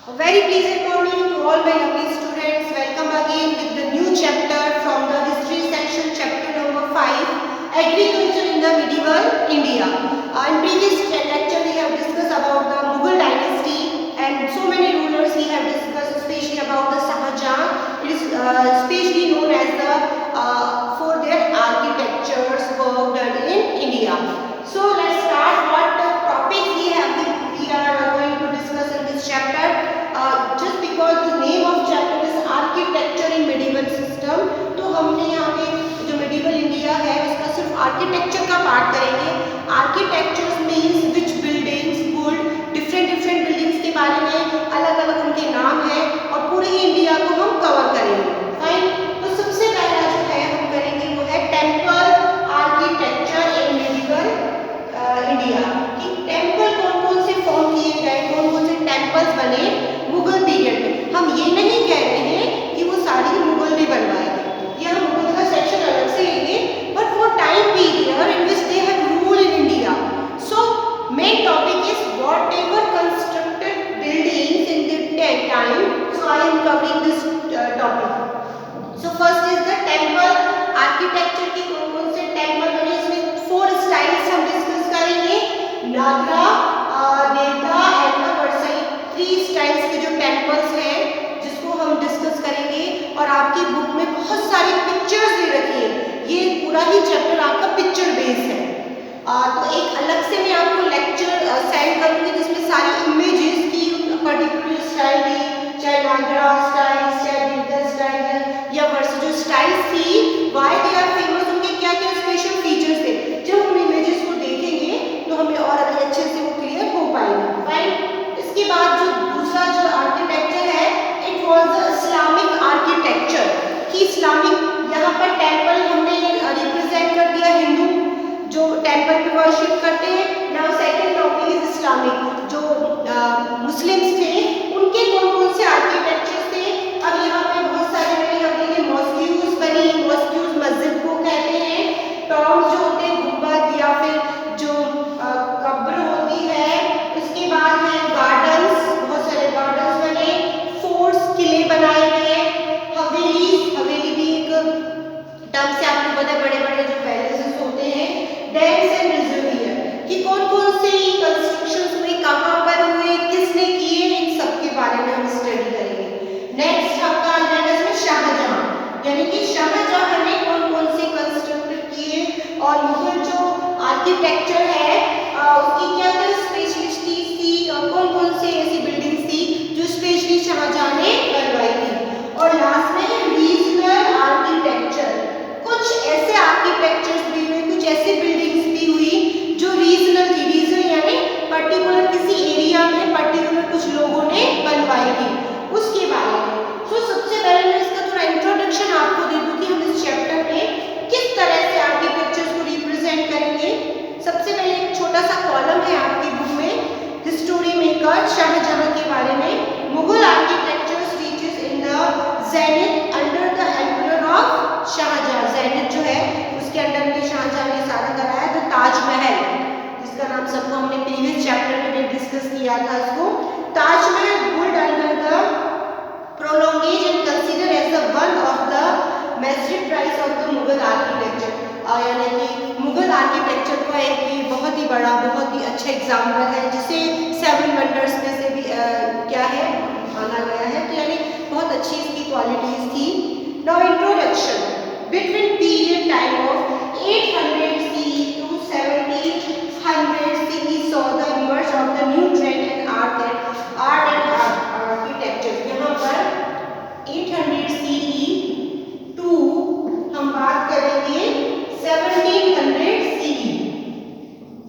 A very pleasant morning to all my lovely students. Welcome again with the new chapter from the history section, chapter number 5, Agriculture in the Medieval India. In previous lecture we have discussed about the Mughal dynasty and so many rulers we have discussed, especially about the Shah Jahan. It is especially known as the for their architectures work done in India. So let's start what the topic we are going to discuss in this chapter. Just because the name of chapter is architecture in medieval system, तो हमने यहाँ पे जो medieval India है उसका सिर्फ architecture का part करेंगे. Architectures means which buildings, good, different buildings के बारे में अलग अलग उनके नाम है और पूरे इंडिया को हम कवर करेंगे. फाइन. तो सबसे पहला जो है हम करेंगे वो है टेम्पल आर्किटेक्चर इन medieval इंडिया. कि टेम्पल कौन कौन से फॉर्म किए गए, कौन कौन से टेम्पल्स बने मुगल पीरियड में. हम ये नहीं कह रहे हैं कि वो सारी मुगल ने बनवाए थे, ये हम मुगल का सेक्शन अलग से लेंगे, बट वो time period in which they have rule in India. So main topic is what ever constructed buildings in the time. So I am covering this topic. So first is the temple architecture की कौन कौन से temple बने. इसमें 4 styles हम discuss करेंगे. नागरा, देवता and वर्सई, 3 styles के जो टेम्पल्स हैं जिसको हम डिस्कस करेंगे. और आपकी बुक में बहुत सारी पिक्चर्स दे रखी है, ये पूरा ही चैप्टर आपका पिक्चर बेस है. तो एक अलग से मैं आपको लेक्चर सेंड करूंगी जिसमें सारी इमेजेस की पर्टिकुलर स्टाइल थी, चाहे नागरा स्टाइल, चाहे देवता स्टाइल या वर्सई जो स्टाइल्स थी, व्हाई दे आर फेमस, उनके क्या क्या स्पेशल फीचर्स थे. जब हम इमेजेस को देखेंगे तो हमें और अच्छे से वो क्लियर हो पाएगा. फाइन. इसके बाद जो दूसरा जो आर्किटेक्चर है, it was the Islamic architecture. कि इस्लामिक यहाँ पर टेम्पल हमने रिप्रेजेंट कर दिया, हिंदू जो टेम्पल में वर्शिप करते हैं. Now second topic is Islamic. जो मुस्लिम्स थे उनके कौन कौन से आर्किटेक्चर थे. अब यहाँ पे बहुत सारे मैंने यहाँ पे मॉस्क्यूज बनी. मॉस्क्यूज मस्जिद को कहते हैं. टॉम्स जो होते हैं गुंबद या फिर जो कब्र होती है. उसके बाद है गार्डन्स, बहुत सारे गार्डन्स बने. फोर्ट्स, किले बनाए गए. हवेली भी एक टर्म से आपको पता है, बड़े बड़े जो पैलेसेस होते हैं. डैम्स एंड रिजर्वियर कि कौन कौन से कंस्ट्रक्शंस हुए, कहाँ पर हुए, किसने किए, इन सब के बारे में हम स्टडी करेंगे. नेक्स्ट आपका आ जाएगा इसमें शाहजहां, यानी कि शाहजहां ने कौन कौन से कंस्ट्रक्ट किए और मुगल जो आर्किटेक्चर है उसकी क्या क्या स्पेशलिस्टीज थी और कौन कौन से ऐसी बिल्डिंग्स थी जो स्पेशली शाहजहां ने बनवाई थी. और लास्ट में रीजनल आर्किटेक्चर, कुछ ऐसे आर्किटेक्चर्स भी हुए, कुछ ऐसी बिल्डिंग्स भी हुई जो रीजनल थी. रीजन यानी पर्टिकुलर किसी एरिया में पर्टिकुलर कुछ लोगों ने बनवाई थी, उसके बारे में. तो सबसे पहले मैं इसका थोड़ा इंट्रोडक्शन आपको दे दूं कि हम इस चैप्टर में किस तरह से आर्किटेक्चर्स को रिप्रेजेंट करेंगे. सबसे पहले एक छोटा सा कॉलम है आपकी बुक में, हिस्टोरी मेकर शाहजहां के बारे में. Mughal architectures reaches in the zenith under the emperor of Shah Jahan. Zenith जो है उसके अंडर में शाहजहां ने सारा कराया. तो ताजमहल, जिसका नाम सबको हमने प्रीवियस चैप्टर में भी डिस्कस किया था, इसको Taj Mahal built under the prolonged and considered as the one of the masterpiece of the Mughal architecture. यानी कि मुगल आर्किटेक्चर का एक ये बहुत ही बड़ा, बहुत ही अच्छा एग्जाम्पल है जिसे 7 वंडर्स में से भी क्या है माना गया है. तो यानी बहुत अच्छी इसकी क्वालिटीज थी. Now introduction. Between period time of 800 CE to 1700 CE saw the emerge of the new trend in art and architecture. यहाँ पर 800 CE to हम बात करेंगे 1700 CE.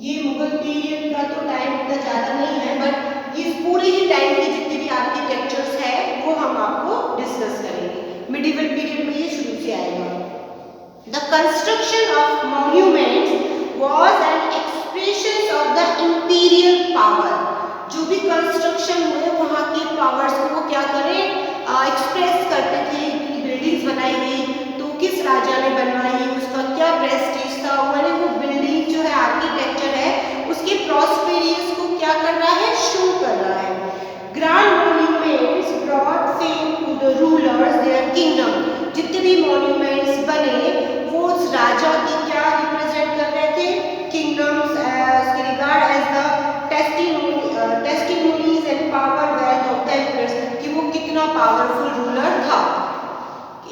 ये मुगल पीरियड का तो टाइम इतना ज़्यादा नहीं है, बट इस पूरे ही टाइम के जितने भी आर्किटेक्चर्स है वो हम आपको डिस्कस करेंगे. मिडिवल पीरियड में ये शुरू से आएगा. The construction of monuments was an expression of the imperial power. जो भी कंस्ट्रक्शन हुए वहाँ के पावर्स को वो क्या करें, एक्सप्रेस करते थे. बिल्डिंग्स बनाई गई तो किस राजा ने बनवाई, उसका क्या प्रेस्टीज था, वो बिल्डिंग जो है आर्किटेक्चर है उसके प्रॉस्पेरियस को क्या कर रहा है, शो कर रहा है. ग्रांड मॉन्यूमेंट भी मॉन्यूमेंट्स बने वो उस राजा की क्या रिप्रेजेंट कर रहे थे, किंगडम्स उसके regard as the testimonies and power wealth of the emperors, कि वो कितना पावरफुल रूलर था।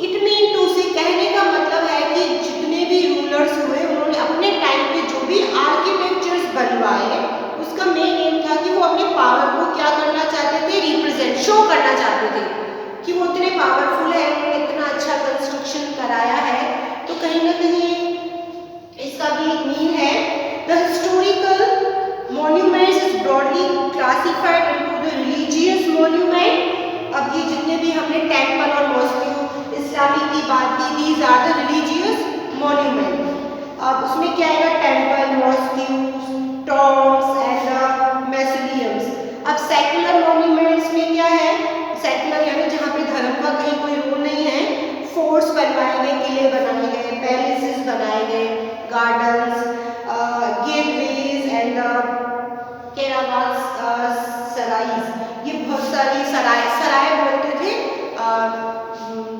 इट मीन टू से कहने का मतलब है कि जितने भी रूलर्स हुए उन्होंने अपने टाइम पे जो भी आर्किटेक्चर्स बनवाए उसका मेन एम था कि वो अपने पावर को क्या करना चाहते थे, रिप्रेजेंट, शो करना चाहते थे कि वो इतने पावरफुल है, उन्होंने इतना अच्छा कंस्ट्रक्शन कराया है। तो कहीं ना कहीं इसका भी एक मीन है। The historical monuments is broadly classified into the religious monument. अब ये जितने भी हमने टेम्पल और मॉस्क्यू इस्लामिक की बात की, these are the religious monument. अब उसमें क्या आएगा, temple, mosques, tombs and mausoleums. अब सेकुलर मॉन्यूमेंट्स में क्या है, सेकुलर यानी जहाँ पे धर्म का कहीं कोई रोल नहीं है, फोर्ट्स बनवाए गए, किले बनाए गए, पैलेसेस बनाए गए, गार्डन्स, गेटवेज एंड सराइज, ये बहुत सारी सराय बोलते थे,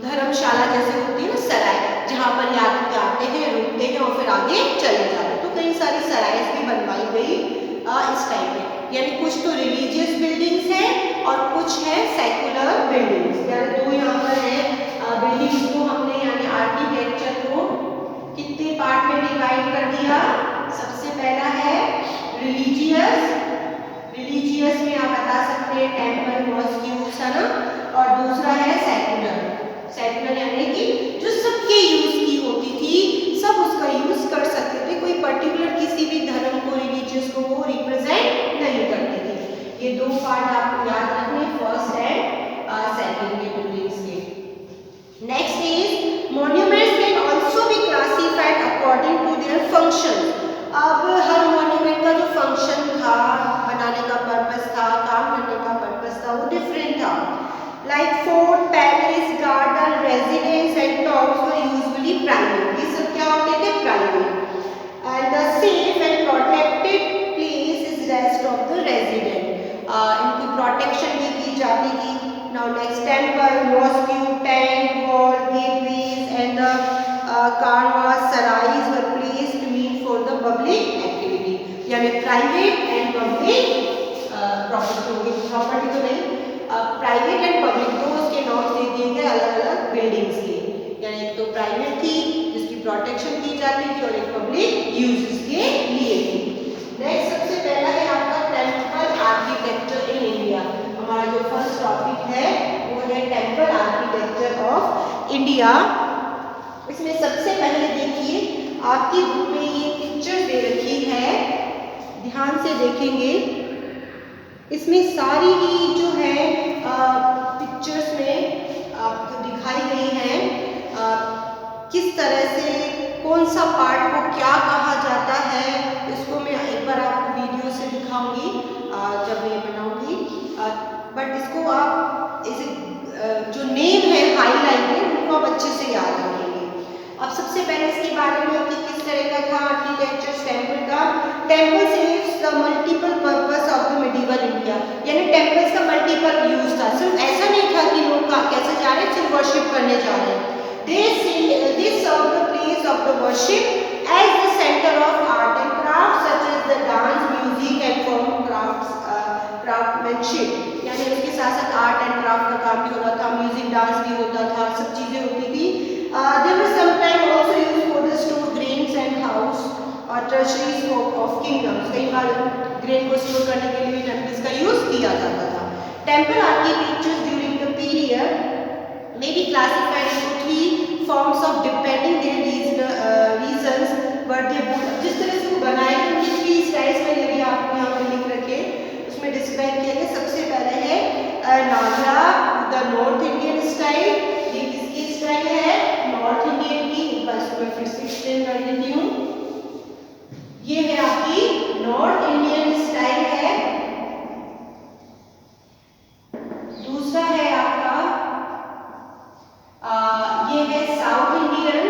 धर्मशाला जैसे होती है ना सराय, जहाँ पर यात्री आते हैं, रुकते हैं और फिर आगे चले जाते हैं। तो कई सारी सराइज भी बनवाई गई इस टाइम में। यानी कुछ तो रिलीजियस बिल्डिंग्स हैं और कुछ है सेकुलर बिल्डिंग्स। यानी दो यहाँ पर है बिल्डिंग्स को हमने यानी आर्किटेक्चर को कितने पार्ट में डिवाइड कर दिया। सबसे पहला है रिलीजियस, रिलीजियस में आप बता सकते हैं टेम्पल, मॉस्क्यूज, है ना, और दूसरा है सेकुलर। सेकुलर यानी कि जो सबके यूज की होती थी, सब उसका यूज कर सकते थे, कोई पर्टिकुलर किसी भी धर्म को, रिलीजियस को वो रिप्रेजेंट नहीं करते थे। ये दो पार्ट आपको याद रखने, फर्स्ट एंड सेकंड के बिल्डिंग्स के। Next is monuments can also be classified according to their function. अब हर मॉन्यूमेंट का जो फंक्शन था, बनाने का पर्पस था, काम करने का पर्पस था, वो डिफरेंट था। Like fort, palace, garden, residence and tombs were usually private. ये सब क्या होते थे, private. And the safe and protected place is rest of the resident. इनकी प्रोटेक्शन भी की जाती थी। Now next, temple, mosque, tank, wall, gateways and the caravanserais were placed mean for the public activity. यानी private and public property तो नहीं, private and public दो उसके नाम दे दिए गए अलग अलग बिल्डिंग्स के। यानी एक तो प्राइवेट थी जिसकी प्रोटेक्शन की जाती थी और एक पब्लिक यूजेस के लिए थी। नेक्स्ट सबसे पहला है आपका टेम्पल आर्किटेक्चर इन इंडिया। हमारा जो फर्स्ट टॉपिक है वो है टेम्पल आर्किटेक्चर ऑफ इंडिया। इसमें सबसे पहले देखिए आपकी बुक में ये पिक्चर दे रखी है, ध्यान से देखेंगे। इसमें सारी ही जो है पिक्चर्स में आपको दिखाई गई है किस तरह से कौन सा पार्ट को क्या कहा जाता है। इसको मैं एक बार आपको वीडियो से दिखाऊंगी जब मैं बनाऊंगी, बट इसको आप इसे जो नेम है हाईलाइटेड उनको आप अच्छे से याद रखेंगे। अब सबसे पहले इसके बारे में कि किस तरह का था आर्किटेक्चर टेम्पल का। Temple saves the multiple purpose of the medieval India. यानी टेम्पल्स का मल्टीपल यूज था, सिर्फ ऐसा नहीं था कि लोग कैसे जा रहे हैं, सिर्फ वर्शिप करने जा रहे हैं। They serve the place of the worship as the center of art and craft such as the dance, music and form craftsmanship। यानी उसके साथ साथ आर्ट एंड क्राफ्ट का काम भी होता था, म्यूजिक, डांस भी होता था, सब चीजें होती थी। They were sometimes also used for the store grains and house or treasuries of kingdoms। कई बार ग्रेन को स्टोर करने के लिए टेम्पल्स का यूज किया जाता था। Temple architecture during the period may be classified into three forms of depending their reasons but they both जिस तरह से वो बनाए गए उनकी थ्री स्टाइल्स में यदि आपको यहाँ पे लिख रखे उसमें डिस्क्राइब किया गया। सबसे पहले है नागरा द नॉर्थ इंडियन स्टाइल। ये किसकी स्टाइल है, नॉर्थ इंडियन की। बस मैं फिर से एक्सप्लेन कर देती हूँ। ये है आपकी नॉर्थ इंडियन स्टाइल है। दूसरा है आपका ये है साउथ इंडियन,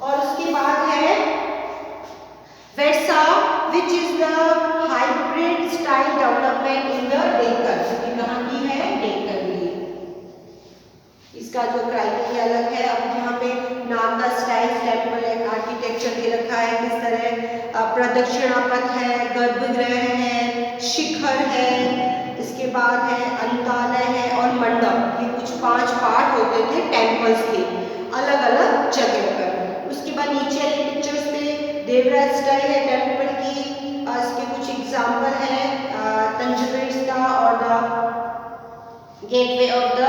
और उसके बाद है वेरसा which is the hybrid style development in the Deccan. कहाँ की है, डेक्कन की। इसका जो क्राइटेरिया अलग है। अब यहाँ पे नालंदा स्टाइल टेम्पल है, आर्किटेक्चर दे रखा है किस तरह, प्रदक्षिणा पथ है, गर्भगृह है, शिखर है, इसके बाद है अंतालय है और मंडप। ये कुछ 5 पार्ट होते थे टेम्पल्स के अलग अलग जगह पर। उसके बाद नीचे वाली पिक्चर्स पे देवराज स्टाइल है टेम्पल की, इसके कुछ एग्जाम्पल है तंजौर और the gateway of the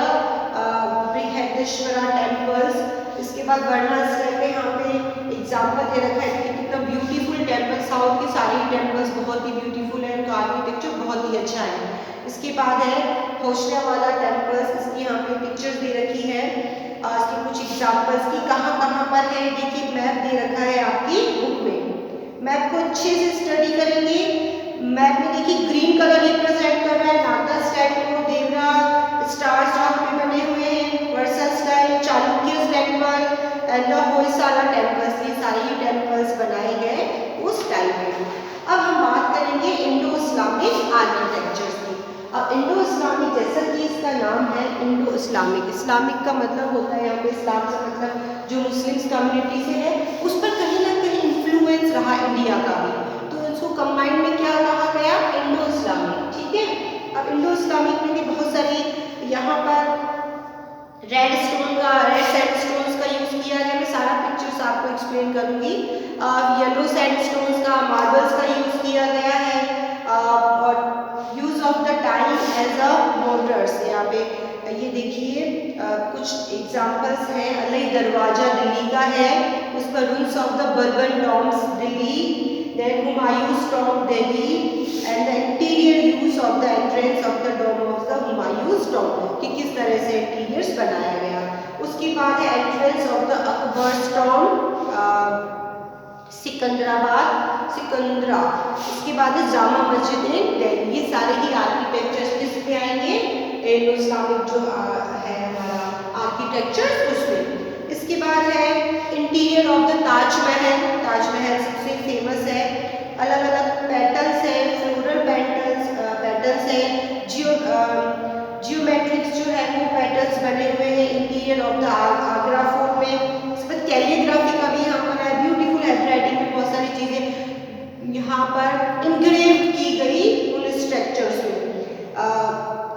Brihadeeswara temples. इसके बाद वर्णा स्टाइल में यहाँ पे एग्जाम्पल दे रखा है कि कितना ब्यूटीफुल टेम्पल, साउथ की सारी टेम्पल्स बहुत ही ब्यूटीफुल है, उनका आर्किटेक्चर बहुत ही अच्छा है। इसके बाद है होशनियावाला टेम्पल्स, इसकी यहाँ पे पिक्चर्स दे रखी है, इसके कुछ एग्जाम्पल्स की कहाँ कहाँ पर है। देखिए मैप दे रखा है आपकी बुक में, मैप को अच्छे से स्टडी करेंगे। मैप में देखिए ग्रीन कलर रिप्रेजेंट कर रहा है नालंदा स्टाइल को, देवरा स्टार्स जहाँ पे बने हुए हैं, वर्षा style, Chalukya temple and Hoysala temples, ये सारे टेम्पल्स बनाए गए उस टाइम में। अब हम बात करेंगे इंडो इस्लामिक आर्किटेक्चर्स की। अब इंडो इस्लामिक जैसा कि इसका नाम है इंडो इस्लामिक, इस्लामिक का मतलब होता है यहाँ पे इस्लाम से मतलब जो मुस्लिम्स कम्युनिटी से है उस पर कहीं ना कहीं इन्फ्लुएंस रहा इंडिया का भी, तो इसको कंबाइंड में क्या कहा गया, इंडो इस्लामिक। ठीक है, अब इंडो इस्लामिक में भी बहुत सारी यहाँ पर रेड स्टोन का, रेड सैंडस्टोन्स का यूज किया गया। मैं सारा पिक्चर्स आपको एक्सप्लेन करूंगी। येलो सैंडस्टोन्स का, मार्बल्स का यूज किया गया है और use of the lime as a mortars. यहाँ पे ये देखिए कुछ एग्जांपल्स हैं। अलई दरवाजा दिल्ली का है, उस पर रूल्स ऑफ द बर्बन tombs Delhi, then Humayun's tomb Delhi and the interior use of the entrance of the dome of the Humayun's tomb, कि किस तरह से इंटीरियर्स बनाया गया। उसके बाद है entrance of the Akbar's tomb Secunderabad, Sikandra. इसके बाद है जामा मस्जिद इन दिल्ली। ये सारे ही आर्किटेक्चर्स किस पे आएंगे, इंडो इस्लामिक जो है हमारा आर्किटेक्चर उसमें। इसके बाद है interior of the Taj Mahal, Taj Mahal सबसे फेमस है। अलग अलग पैटर्न्स है, फ्लोरल पैटर्न्स है, जियोमेट्रिक्स जो है वो पैटर्न्स बने हुए हैं interior of the Agra fort में। इसके बाद कैलीग्राफी का भी यहाँ पर है, ब्यूटीफुल हैंडराइटिंग में बहुत सारी चीजें यहाँ पर इनग्रेव्ड की गई उन स्ट्रक्चर्स में।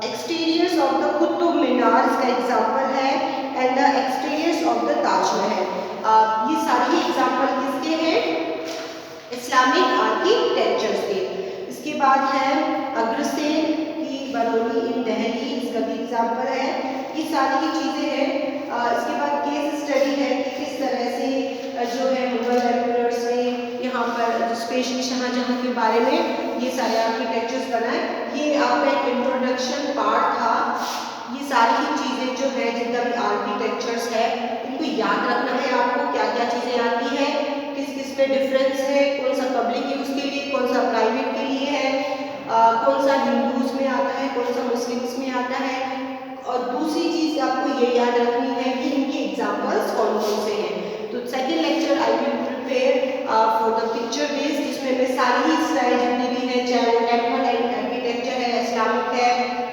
Exteriors of the Qutub Minar का एग्जाम्पल है and the exteriors of the Taj Mahal. ये सारे एग्जाम्पल किसके हैं, इस्लामिक आर्किटेक्चर्स के। इसके बाद है अग्रसेन की बरौनी इन दिल्ली, इसका भी एग्जाम्पल है। ये सारी ही चीज़ें हैं। इसके बाद केस स्टडी है कि किस तरह से जो है मुगल एम्परर्स ने यहाँ पर स्पेशली शाहजहां के बारे में ये सारे आर्किटेक्चर्स बनाए। ये आपका एक इंट्रोडक्शन पार्ट था। ये सारी ही चीज़ें जो है जितना भी आर्किटेक्चर्स है इनको याद रखना है आपको, क्या क्या चीज़ें आती है, किस किस में डिफरेंस है, कौन सा पब्लिक यूज़ के लिए, कौन सा प्राइवेट के लिए है, कौन सा हिंदूज में आता है, कौन सा मुस्लिम्स में आता है। और दूसरी चीज़ आपको ये याद रखनी है कि इनके एग्जाम्पल्स कौन कौन से हैं। तो second lecture I will prepare for the picture based, जिसमें मैं सारी ही स्टाइल जितनी भी है, चाहे वो टेम्पल एंड आर्किटेक्चर है, इस्लामिक है,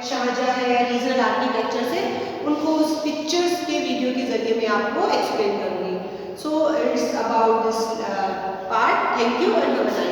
शाहजहां है, रीजनल आर्किटेक्चर है, उनको उस पिक्चर्स के वीडियो के जरिए मैं आपको एक्सप्लेन करूँगी। So it's about this part. Thank you and have a nice